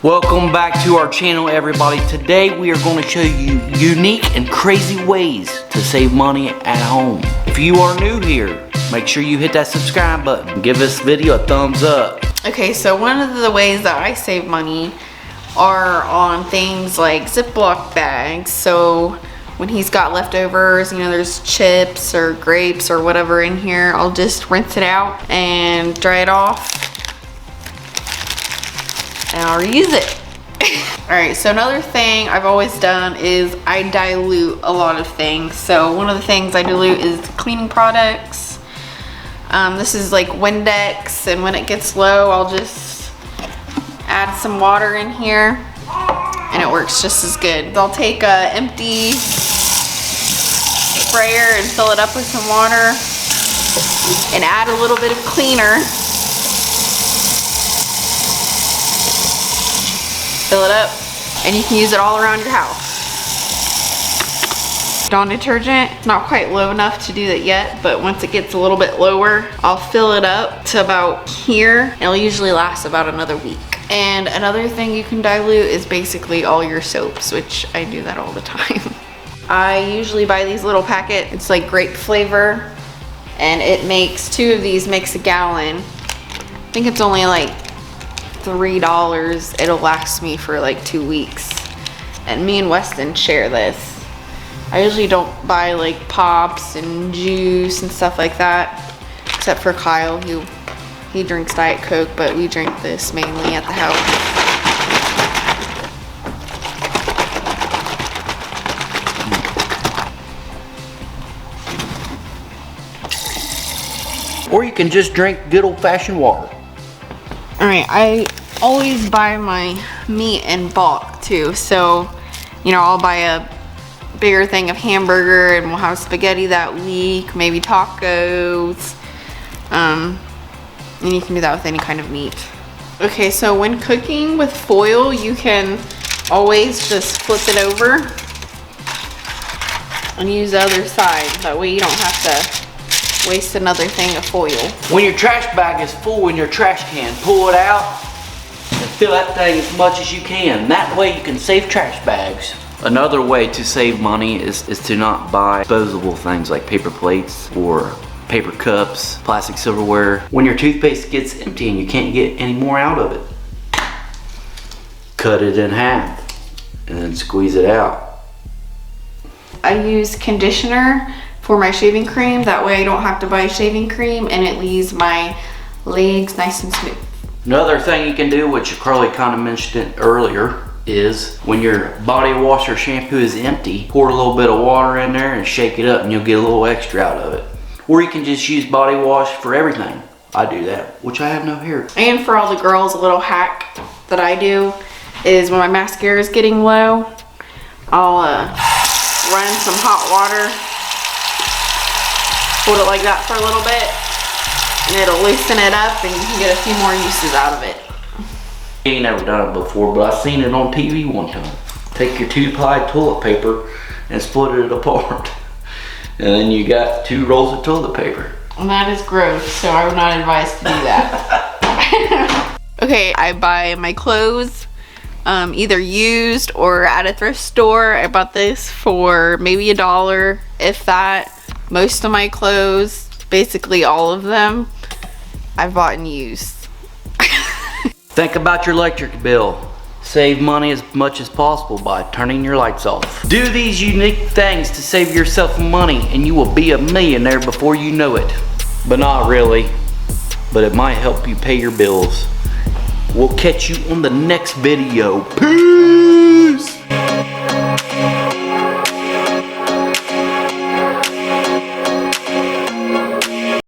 Welcome back to our channel, everybody. Today we are going to show you unique and crazy ways to save money at home. If you are new here, make sure you hit that subscribe button. Give this video a thumbs up. Okay, so one of the ways that I save money are on things like ziplock bags. So when he's got leftovers, you know, there's chips or grapes or whatever in here, I'll just rinse it out and dry it off. And I'll reuse it. Alright, so another thing I've always done is I dilute a lot of things. So one of the things I dilute is cleaning products. This is like Windex, and when it gets low, I'll just add some water in here and it works just as good. I'll take an empty sprayer and fill it up with some water and add a little bit of cleaner. Fill it up, and you can use it all around your house. Dawn detergent, not quite low enough to do that yet, but once it gets a little bit lower, I'll fill it up to about here. It'll usually last about another week. And another thing you can dilute is basically all your soaps, which I do that all the time. I usually buy these little packets. It's like grape flavor, and it makes, 2 of these makes a gallon. I think it's only like $3. It'll last me for like 2 weeks. And me and Weston share this. I usually don't buy like pops and juice and stuff like that, except for Kyle, he drinks Diet Coke, but we drink this mainly at the house. Or you can just drink good old-fashioned water. Alright, I always buy my meat in bulk too, so you know, I'll buy a bigger thing of hamburger and we'll have spaghetti that week, maybe tacos, and you can do that with any kind of meat. Okay, so when cooking with foil, you can always just flip it over and use the other side. That way you don't have to waste another thing of foil. When your trash bag is full in your trash can, pull it out and fill that thing as much as you can. That way you can save trash bags. Another way to save money is to not buy disposable things like paper plates or paper cups, plastic silverware. When your toothpaste gets empty and you can't get any more out of it, cut it in half and then squeeze it out. I use conditioner for my shaving cream. That way I don't have to buy shaving cream and it leaves my legs nice and smooth. Another thing you can do, which Carly kind of mentioned it earlier, is when your body wash or shampoo is empty, pour a little bit of water in there and shake it up and you'll get a little extra out of it. Or you can just use body wash for everything. I do that, which I have no hair. And for all the girls, a little hack that I do is when my mascara is getting low, I'll run in some hot water, hold it like that for a little bit, and it'll loosen it up and you can get a few more uses out of it. I ain't never done it before, but I seen it on TV one time. Take your 2-ply toilet paper and split it apart. And then you got 2 rolls of toilet paper. And that is gross, so I would not advise to do that. Okay, I buy my clothes either used or at a thrift store. I bought this for maybe $1, if that. Most of my clothes, basically all of them, I've bought and used. Think about your electric bill. Save money as much as possible by turning your lights off. Do these unique things to save yourself money and you will be a millionaire before you know it. But not really. But it might help you pay your bills. We'll catch you on the next video. Peace!